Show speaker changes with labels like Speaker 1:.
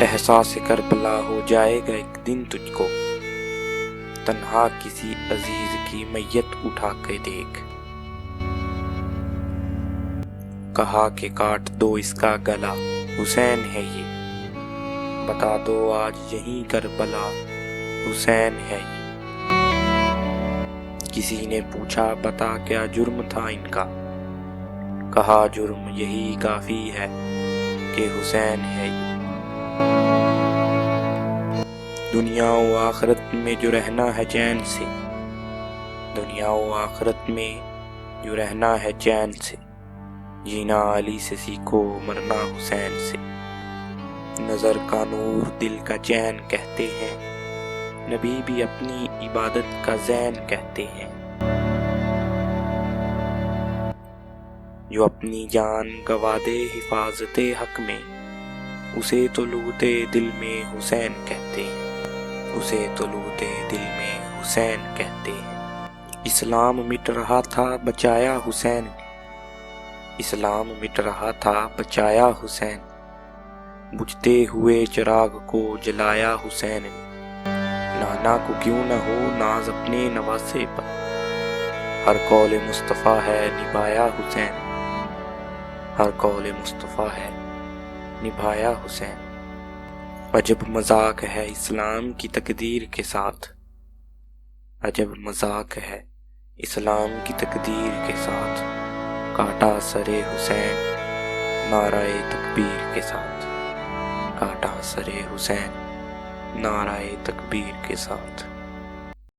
Speaker 1: احساس کربلا ہو جائے گا ایک دن تجھ کو، تنہا کسی عزیز کی میت اٹھا کے دیکھ۔ کہا کہ کاٹ دو اس کا گلا، حسین ہے یہ، بتا دو آج یہیں کربلا، حسین ہے یہ۔ کسی نے پوچھا بتا کیا جرم تھا ان کا، کہا جرم یہی کافی ہے کہ حسین ہے یہ۔ دنیا و آخرت میں جو رہنا ہے چین سے، دنیا و آخرت میں جو رہنا ہے چین سے، جینا علی سے سیکھو مرنا حسین سے۔ نظر کا نور دل کا چین کہتے ہیں، نبی بھی اپنی عبادت کا زین کہتے ہیں۔ جو اپنی جان گوا دے حفاظت حق میں، اسے طلوعِ دل میں حسین کہتے ہیں، اسے طلوعِ دل میں حسین کہتے ہیں۔ اسلام مٹ رہا تھا بچایا حسین نے، اسلام مٹ رہا تھا بچایا حسین، بجھتے ہوئے چراغ کو جلایا حسین نے۔ نانا کو کیوں نہ ہو ناز اپنے نواسے پر، ہر قول مصطفیٰ ہے نبھایا حسین، ہر قول مصطفیٰ ہے نبھایا حسین۔ عجب مذاق ہے اسلام کی تقدیر کے ساتھ، عجب مذاق ہے اسلام کی تقدیر کے ساتھ، کاٹا سر حسین نعرہ تکبیر کے ساتھ، کاٹا سر حسین نعرہ تکبیر کے ساتھ۔